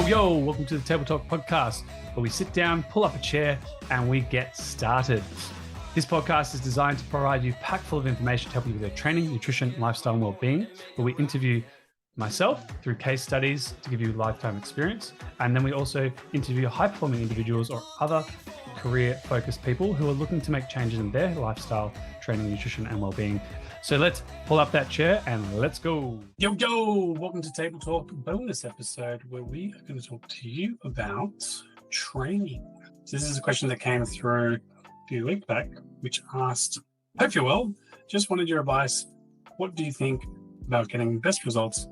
Yo, welcome to the Table Talk podcast, where we sit down, pull up a chair, and we get started. This podcast is designed to provide you packed full of information to help you with your training, nutrition, lifestyle, and well-being, where we interview myself through case studies to give you lifetime experience. And then we also interview high-performing individuals or other career-focused people who are looking to make changes in their lifestyle, training, nutrition, and well-being. So let's pull up that chair and let's go. Yo, welcome to Table Talk bonus episode, where we are going to talk to you about training. So this is a question that came through a few weeks back, which asked, hope you're well, just wanted your advice. What do you think about getting the best results?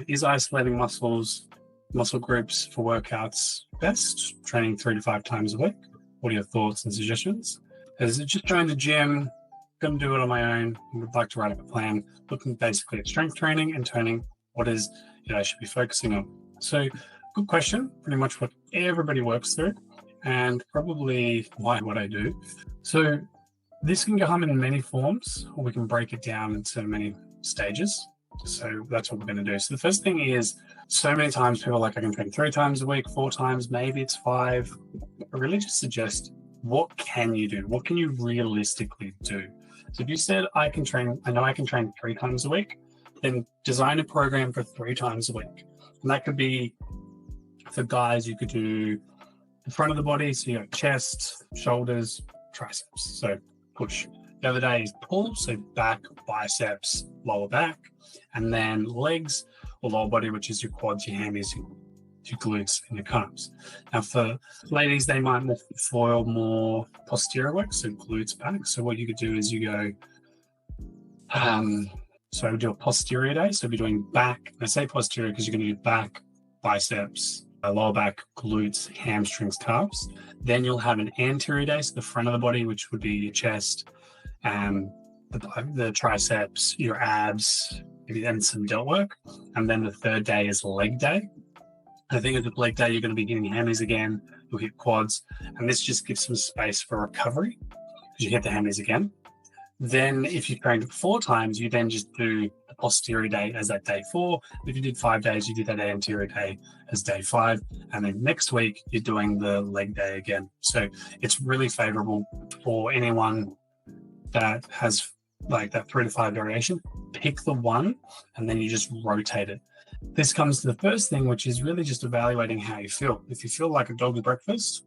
Is isolating muscle groups for workouts best? Training 3 to 5 times a week? What are your thoughts and suggestions? Is it just join the gym? Going to do it on my own, and would like to write up a plan, looking basically at strength training and toning, what is I should be focusing on. So good question, pretty much what everybody works through, and probably why what I do. So this can come in many forms, or we can break it down into many stages. So that's what we're going to do. So the first thing is, so many times people are like, I can train 3 times a week, 4 times, maybe it's 5. I really just suggest, what can you do? What can you realistically do? So if you said, I know I can train 3 times a week, then design a program for 3 times a week. And that could be, for guys, you could do the front of the body, so you got chest, shoulders, triceps. So push. The other day is pull, so back, biceps, lower back, and then legs or lower body, which is your quads, your hammies, your glutes, and your calves. Now for ladies, they might foil more posterior work, so glutes back. So what you could do is you go, so do a posterior day. So if you're doing back, I say posterior because you're going to do back, biceps, lower back, glutes, hamstrings, calves. Then you'll have an anterior day, so the front of the body, which would be your chest, the triceps, your abs, and some delt work. And then the third day is leg day. I think at the leg day, you're going to be hitting hammies again, you'll hit quads, and this just gives some space for recovery because you hit the hammies again. Then if you trained 4 times, you then just do the posterior day as that day 4. If you did 5 days, you do that anterior day as day 5. And then next week, you're doing the leg day again. So it's really favorable for anyone that has like that 3 to 5 variation. Pick the one, and then you just rotate it. This comes to the first thing, which is really just evaluating how you feel. If you feel like a dog's breakfast,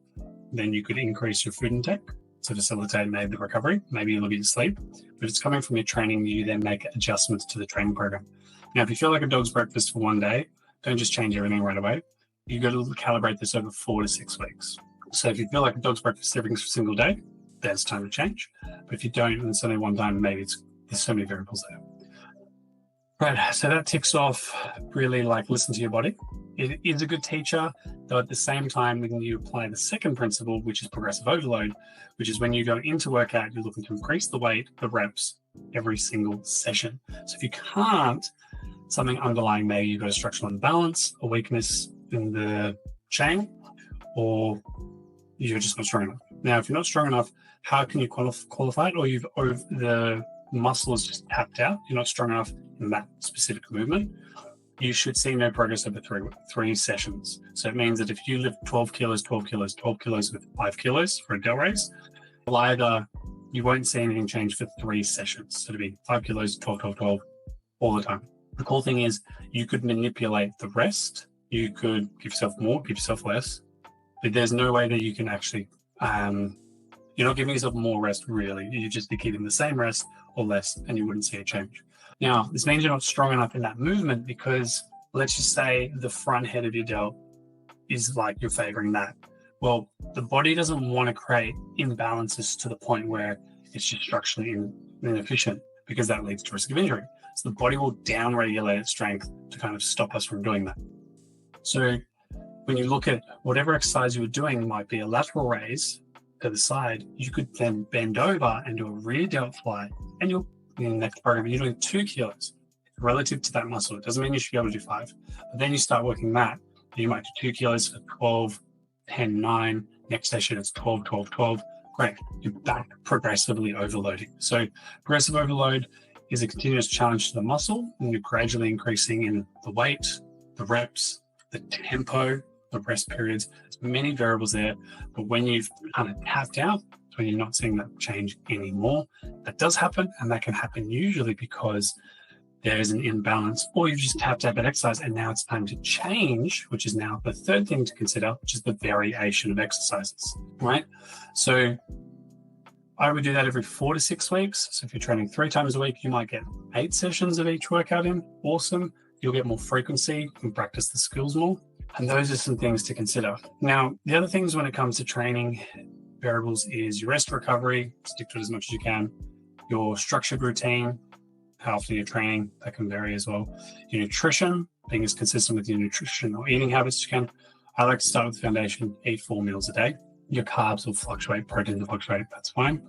then you could increase your food intake to facilitate maybe the recovery. Maybe you look at your sleep. But if it's coming from your training, you then make adjustments to the training program. Now, if you feel like a dog's breakfast for one day, don't just change everything right away. You got to calibrate this over 4 to 6 weeks. So if you feel like a dog's breakfast every single day, then it's time to change. But if you don't, and it's only one time, maybe there's so many variables there. Right, so that ticks off really like listen to your body. It is a good teacher, though at the same time, when you apply the second principle, which is progressive overload, which is when you go into workout, you're looking to increase the weight, the reps, every single session. So if you can't, something underlying, maybe you've got a structural imbalance, a weakness in the chain, or you're just not strong enough. Now, if you're not strong enough, how can you qualify it? Or the muscle is just tapped out, you're not strong enough in that specific movement, you should see no progress over 3 sessions. So it means that if you lift 12 kilos with 5 kilos for a delt raise, you won't see anything change for 3 sessions. So it'll be 5 kilos, 12 all the time. The cool thing is you could manipulate the rest. You could give yourself more, give yourself less, but there's no way that you can actually, you're not giving yourself more rest really. You just be keeping the same rest or less, and you wouldn't see a change. Now, this means you're not strong enough in that movement because let's just say the front head of your delt is like you're favoring that. Well, the body doesn't want to create imbalances to the point where it's just structurally inefficient, because that leads to risk of injury. So the body will down-regulate its strength to kind of stop us from doing that. So when you look at whatever exercise you were doing, might be a lateral raise to the side, you could then bend over and do a rear delt fly, and in the next program, you're doing 2 kilos relative to that muscle. It doesn't mean you should be able to do 5, but then you start working that. You might do 2 kilos for 12, 10, 9. Next session, it's 12. Great. You're back progressively overloading. So progressive overload is a continuous challenge to the muscle, and you're gradually increasing in the weight, the reps, the tempo the rest periods. There's many variables there, but when you've kind of tapped out, when you're not seeing that change anymore, that does happen, and that can happen usually because there is an imbalance, or you've just tapped out that exercise and now it's time to change, which is now the third thing to consider, which is the variation of exercises, right? So I would do that every 4 to 6 weeks. So if you're training 3 times a week, you might get 8 sessions of each workout in. Awesome. You'll get more frequency and practice the skills more. And those are some things to consider. Now, the other things when it comes to training variables is your rest recovery, stick to it as much as you can, your structured routine, how often you're training, that can vary as well. Your nutrition, being as consistent with your nutrition or eating habits as you can. I like to start with the foundation, eat 4 meals a day. Your carbs will fluctuate, proteins will fluctuate, that's fine.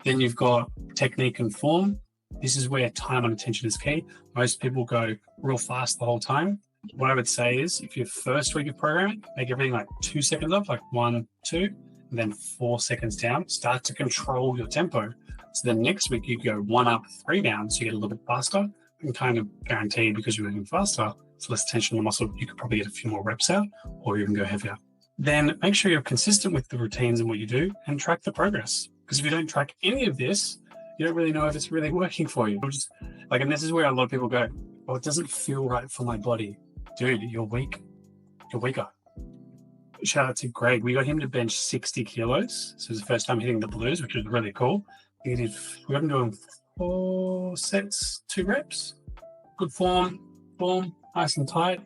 Then you've got technique and form. This is where time and attention is key. Most people go real fast the whole time. What I would say is if your first week of programming, make everything like 2 seconds up, like 1, 2, and then 4 seconds down. Start to control your tempo. So then next week you go 1 up, 3 down, so you get a little bit faster. And kind of guaranteed because you're moving faster, it's less tension on the muscle. You could probably get a few more reps out, or even go heavier. Then make sure you're consistent with the routines and what you do, and track the progress. Because if you don't track any of this, you don't really know if it's really working for you. And this is where a lot of people go, "Oh, it doesn't feel right for my body." Dude, you're weak. You're weaker. Shout out to Greg. We got him to bench 60 kilos. So it was the first time hitting the blues, which was really cool. We got him doing 4 sets, 2 reps. Good form, nice and tight.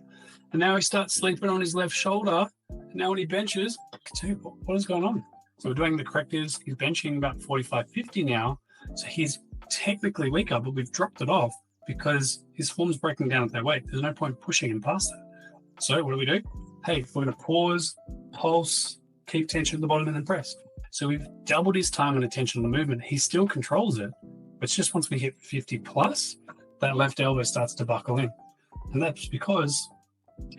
And now he starts sleeping on his left shoulder. And now when he benches, dude, what is going on? So we're doing the correctives. He's benching about 45, 50 now. So he's technically weaker, but we've dropped it off because his form's breaking down at that weight. There's no point pushing him past that. So what do? Hey, we're going to pause, pulse, keep tension at the bottom, and then press. So we've doubled his time and attention on the movement. He still controls it. But it's just once we hit 50 plus, that left elbow starts to buckle in. And that's because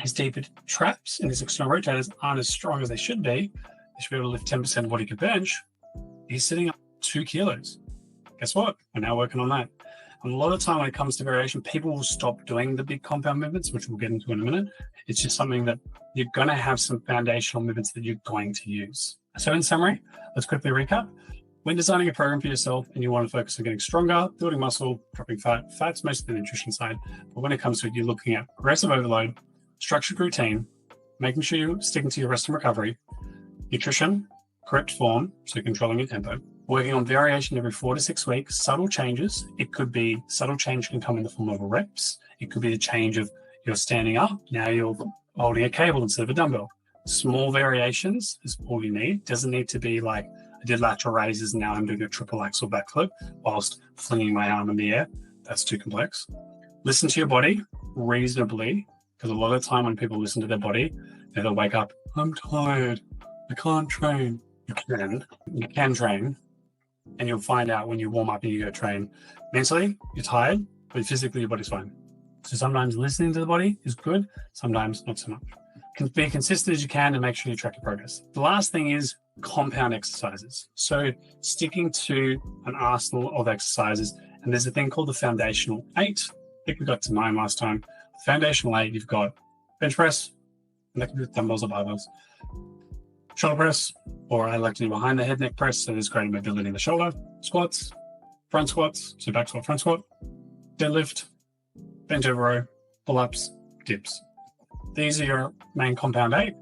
his deeper traps and his external rotators aren't as strong as they should be. He should be able to lift 10% of what he could bench. He's sitting up 2 kilos. Guess what? We're now working on that. And a lot of the time when it comes to variation, people will stop doing the big compound movements, which we'll get into in a minute. It's just something that you're going to have some foundational movements that you're going to use. So in summary, let's quickly recap. When designing a program for yourself and you want to focus on getting stronger, building muscle, dropping fat, fat's mostly the nutrition side. But when it comes to it, you're looking at progressive overload, structured routine, making sure you're sticking to your rest and recovery, nutrition, correct form, so controlling your tempo, working on variation every 4 to 6 weeks, subtle changes. It could be subtle change can come in the form of reps. It could be the change of you're standing up, now you're holding a cable instead of a dumbbell. Small variations is all you need. Doesn't need to be like, I did lateral raises, now I'm doing a triple axel backflip whilst flinging my arm in the air. That's too complex. Listen to your body reasonably, because a lot of the time when people listen to their body, they'll wake up, I'm tired, I can't train. You can train, and you'll find out when you warm up and you go train. Mentally, you're tired, but physically your body's fine. So sometimes listening to the body is good, sometimes not so much. Be consistent as you can and make sure you track your progress. The last thing is compound exercises. So sticking to an arsenal of exercises, and there's a thing called the foundational 8. I think we got to 9 last time. The foundational 8, you've got bench press, and that can be dumbbells or barbells, shoulder press, or I like to do behind the head neck press, so there's greater mobility in the shoulder, squats, front squats, so back squat, front squat, deadlift, bench over row, pull-ups, dips. These are your main compound 8.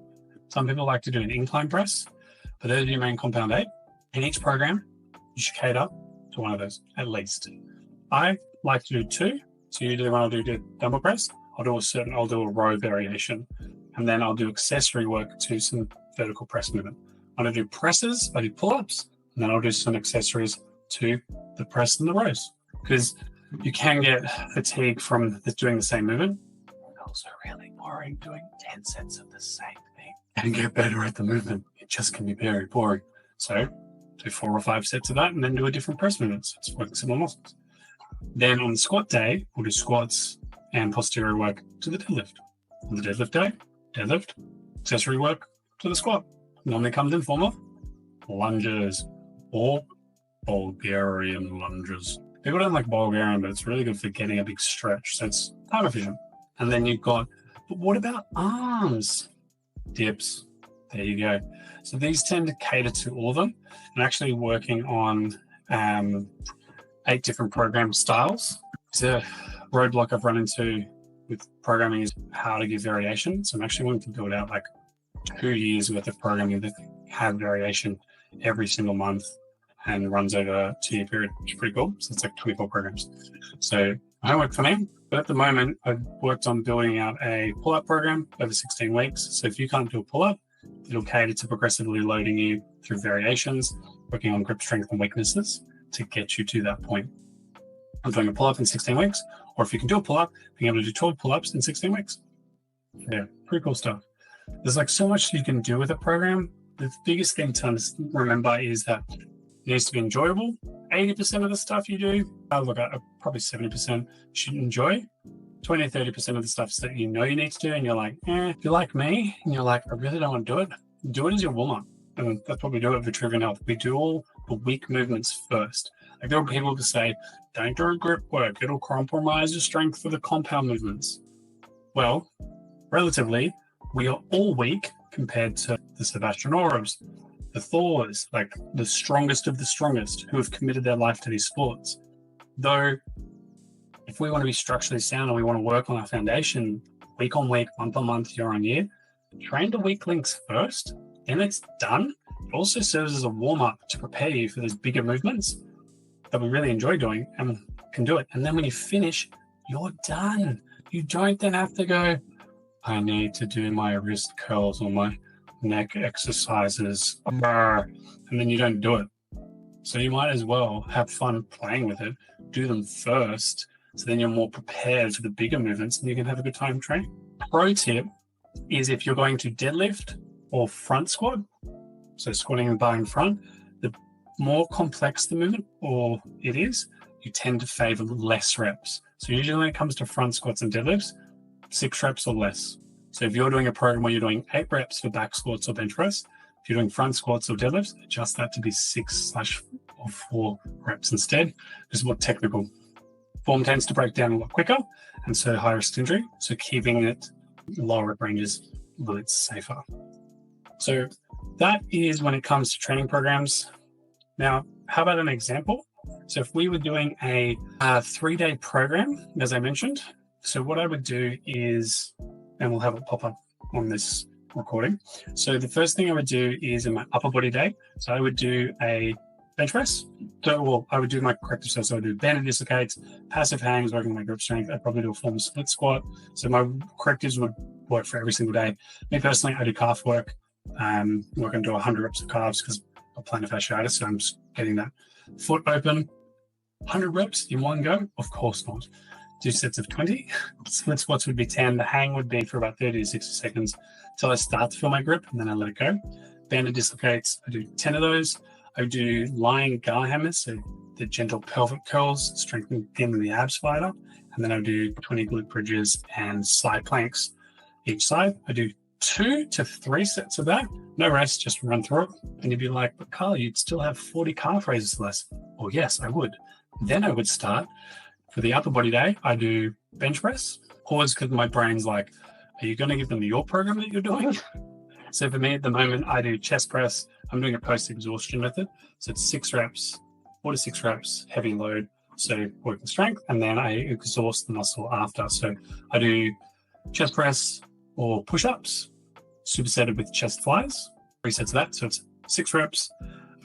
Some people like to do an incline press, but those are your main compound 8. In each program, you should cater to one of those, at least. I like to do 2. So usually when I do dumbbell press, I'll do a row variation, and then I'll do accessory work to some vertical press movement. I'll do presses, I do pull-ups, and then I'll do some accessories to the press and the rows, because you can get fatigue from doing the same movement. Also really boring doing 10 sets of the same thing. And get better at the movement. It just can be very boring. So do 4 or 5 sets of that and then do a different press movement. So it's working similar muscles. Then on the squat day, we'll do squats and posterior work to the deadlift. On the deadlift day, deadlift, accessory work to the squat. Normally comes in form of lunges or Bulgarian lunges. People don't like Bulgarian, but it's really good for getting a big stretch. So it's time efficient. And then you've got, but what about arms? dips. There you go. So these tend to cater to all of them. I'm actually working on 8 different program styles. It's a roadblock I've run into with programming is how to give variation. So I'm actually wanting to build out like 2 years worth of programming that have variation every single month and runs over a 2-year period, which is pretty cool. So it's like 24 programs. So homework for me. But at the moment, I've worked on building out a pull-up program over 16 weeks. So if you can't do a pull-up, it'll cater to progressively loading you through variations, working on grip strength and weaknesses to get you to that point. I'm doing a pull-up in 16 weeks, or if you can do a pull-up, being able to do 12 pull-ups in 16 weeks. Yeah, pretty cool stuff. There's like so much you can do with a program. The biggest thing to remember is that it needs to be enjoyable. 80% of the stuff you do, look at probably 70% you should enjoy. 20 or 30% of the stuff that you know you need to do, and you're like, if you're like me, and you're like, I really don't want to do it as your warm-up. And that's what we do at Vitruvian Health. We do all the weak movements first. Like there are people who say, don't do grip work, it'll compromise your strength for the compound movements. Well, relatively, we are all weak compared to the Sebastian Orbs, the Thors, like the strongest of the strongest who have committed their life to these sports. Though, if we want to be structurally sound and we want to work on our foundation week on week, month on month, year on year, train the weak links first, then it's done. It also serves as a warm-up to prepare you for those bigger movements that we really enjoy doing and can do it. And then when you finish, you're done. You don't then have to go, I need to do my wrist curls or my neck exercises, and then you don't do it. So you might as well have fun playing with it, do them first, so then you're more prepared for the bigger movements and you can have a good time training. Pro tip is if you're going to deadlift or front squat, so squatting and bar in front, the more complex the movement or it is, you tend to favor less reps. So usually when it comes to front squats and deadlifts, 6 reps or less. So if you're doing a program where you're doing 8 reps for back squats or bench press, if you're doing front squats or deadlifts, adjust that to be 6/4 reps instead. This is more technical. Form tends to break down a lot quicker, and so high risk injury. So keeping it lower rep ranges a little bit safer. So that is when it comes to training programs. Now, how about an example? So if we were doing a 3-day program, as I mentioned, so what I would do is, and we'll have it pop up on this recording. So the first thing I would do is in my upper body day. So I would do a bench press. So I would do my corrective stuff. So I would do banded dislocates, passive hangs, working on my grip strength. I'd probably do a formal split squat. So my correctives would work for every single day. Me personally, I do calf work. We're going to do 100 reps of calves because of plantar fasciitis. So I'm just getting that foot open. 100 reps in one go? Of course not. 2 sets of 20. Split squats would be 10. The hang would be for about 30 to 60 seconds until I start to feel my grip, and then I let it go. Banded dislocates, I do 10 of those. I do lying gar hammers, so the gentle pelvic curls, strengthening the abs fighter. And then I do 20 glute bridges and side planks each side. I do 2 to 3 sets of that. No rest, just run through it. And you'd be like, but Karl, you'd still have 40 calf raises less. Well, yes, I would. Then I would start. For the upper body day, I do bench press. Pause because my brain's like, are you going to give them your program that you're doing? So for me at the moment, I do chest press. I'm doing a post-exhaustion method. So it's 6 reps, 4 to 6 reps, heavy load. So working strength, and then I exhaust the muscle after. So I do chest press or push-ups, supersetted with chest flies, 3 sets of that. So it's 6 reps,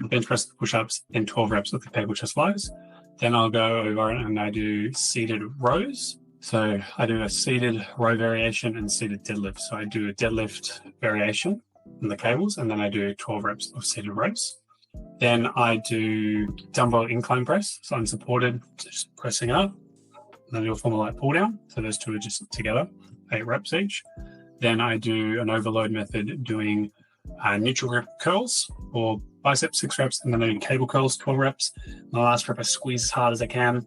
bench press, push-ups, then 12 reps with the cable chest flies. Then I'll go over and I do seated rows. So I do a seated row variation and seated deadlift. So I do a deadlift variation in the cables, and then I do 12 reps of seated rows. Then I do dumbbell incline press. So I'm supported, just pressing up. And then I do a formal light pull down. So those two are just together, 8 reps each. Then I do an overload method doing neutral grip curls or biceps, 6 reps, and then I do cable curls, 12 reps. My last rep, I squeeze as hard as I can.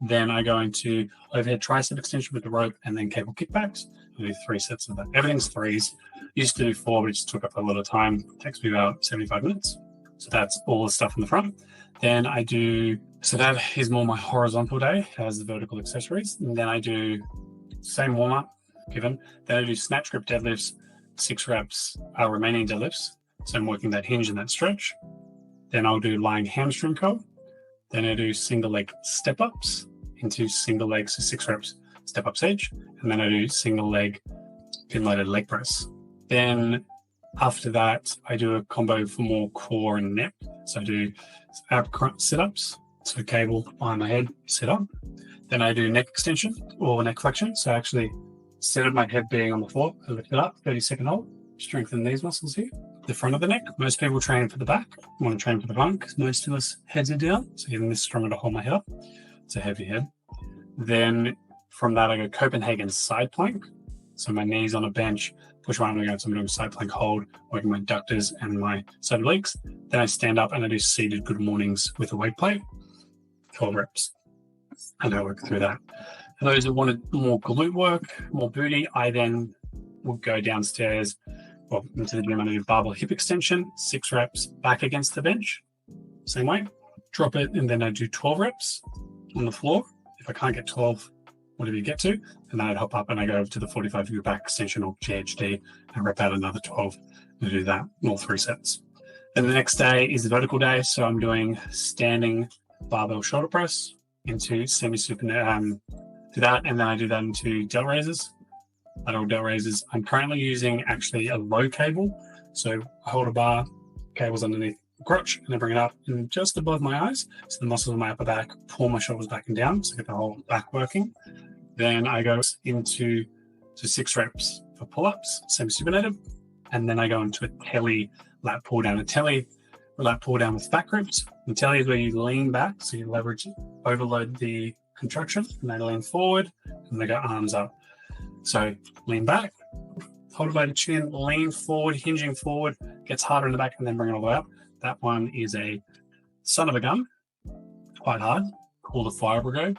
Then I go into overhead tricep extension with the rope and then cable kickbacks. I do 3 sets of that. Everything's 3s. Used to do 4, but it just took up a lot of time. It takes me about 75 minutes. So that's all the stuff in the front. Then I do, so that is more my horizontal day as the vertical accessories. And then I do same warm-up given. Then I do snatch grip deadlifts, 6 reps remaining deadlifts. So I'm working that hinge and that stretch. Then I'll do lying hamstring curl. Then I do single leg step ups into single legs, so 6 reps, step ups each. And then I do single leg pin loaded leg press. Then after that, I do a combo for more core and neck. So I do ab sit ups, so cable behind my head, sit up. Then I do neck extension or neck flexion. So I actually instead of my head being on the floor, I lift it up, 30-second hold, strengthen these muscles here. The front of the neck, most people train for the back. I want to train for the front because most of us heads are down. So getting this stronger to hold my head up. It's a heavy head. Then from that, I go Copenhagen side plank. So my knees on a bench, push one arm against, I'm doing side plank hold, working my adductors and my side obliques. Then I stand up and I do seated good mornings with a weight plate, 12 reps. And I work through that. For those that wanted more glute work, more booty, I then will go downstairs, well, into the gym. I do barbell hip extension, 6 reps back against the bench, same way, drop it, and then I do 12 reps on the floor. If I can't get 12, whatever you get to, and then I'd hop up and I go over to the 45 degree back extension or GHD and rep out another 12 and do that in all 3 sets. Then the next day is the vertical day, so I'm doing standing barbell shoulder press into semi-super, do that, and then I do that into delt raises, lateral delt raises. I'm currently using actually a low cable, so I hold a bar, cable's underneath the crotch, and I bring it up and just above my eyes, so the muscles of my upper back pull my shoulders back and down, so I get the whole back working. Then I go into 6 reps for pull-ups, semi-supinated, and then I go into a telly lat pull down. A telly lat pull down with back grips. And telly is where you lean back, so you leverage, overload the contraction, and then lean forward, and they go arms up. So lean back, hold it by the chin, lean forward, hinging forward, gets harder in the back, and then bring it all the way up. That one is a son of a gun, quite hard, call the fire brigade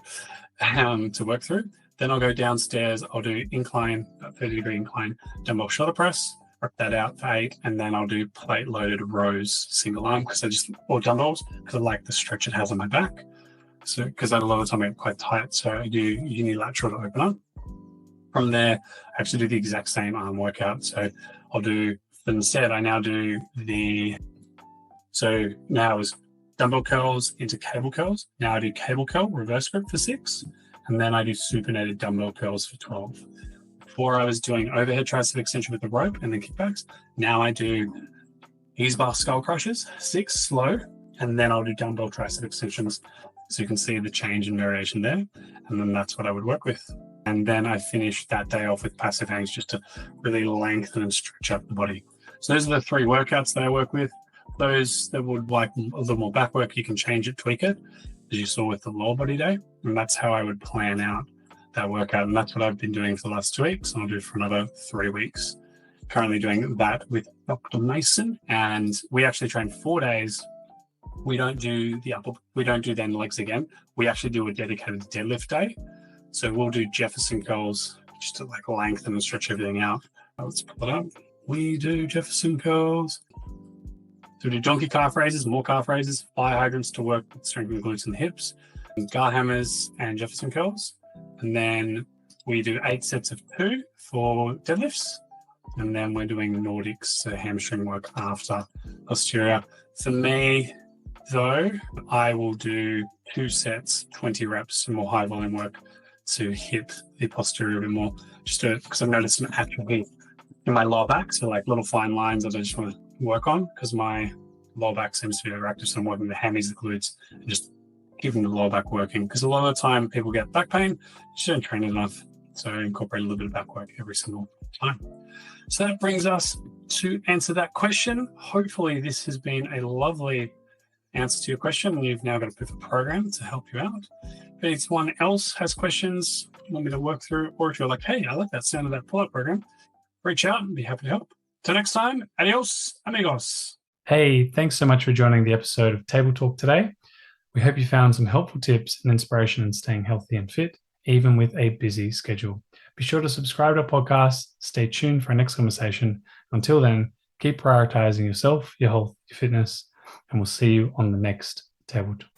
to work through. Then I'll go downstairs, I'll do incline, 30-degree incline, dumbbell shoulder press, work that out for 8, and then I'll do plate loaded rows, single arm, or dumbbells, because I like the stretch it has on my back. So, because a lot of the time I get quite tight, so I do unilateral to open up. From there, I actually do the exact same arm workout. So I'll do, instead, I now do so now is dumbbell curls into cable curls. Now I do cable curl, reverse grip for 6, and then I do supinated dumbbell curls for 12. Before I was doing overhead tricep extension with the rope and then kickbacks. Now I do ease bar skull crushes, 6 slow, and then I'll do dumbbell tricep extensions. So you can see the change in variation there. And then that's what I would work with. And then I finish that day off with passive hangs just to really lengthen and stretch up the body. So those are the 3 workouts that I work with. Those that would like a little more back work, you can change it, tweak it, as you saw with the lower body day. And that's how I would plan out that workout. And that's what I've been doing for the last 2 weeks. And I'll do it for another 3 weeks. Currently doing that with Dr. Mason. And we actually train 4 days. We don't do then legs again. We actually do a dedicated deadlift day. So we'll do Jefferson curls just to like lengthen and stretch everything out. Let's pull it up. We do Jefferson curls. So we do donkey calf raises, more calf raises, fire hydrants to work with strengthening the glutes and the hips, and guard hammers and Jefferson curls. And then we do 8 sets of 2 for deadlifts. And then we're doing Nordics, so hamstring work after posterior. For me, though, I will do 2 sets, 20 reps, some more high volume work to hit the posterior a bit more, just because I've noticed some atrophy in my lower back, so like little fine lines that I just want to work on because my lower back seems to be overactive, so I'm working the hammies, the glutes, and just keeping the lower back working, because a lot of the time people get back pain, just don't train enough, so I incorporate a little bit of back work every single time. So that brings us to answer that question. Hopefully this has been a lovely answer to your question, and you've now got a bit of a program to help you out. If anyone else has questions you want me to work through, or if you're like, hey, I like that sound of that pull-up program, reach out and be happy to help. Till next time, adios, amigos. Hey, thanks so much for joining the episode of Table Talk today. We hope you found some helpful tips and inspiration in staying healthy and fit, even with a busy schedule. Be sure to subscribe to our podcast, stay tuned for our next conversation. Until then, keep prioritizing yourself, your health, your fitness, and we'll see you on the next Table Talk.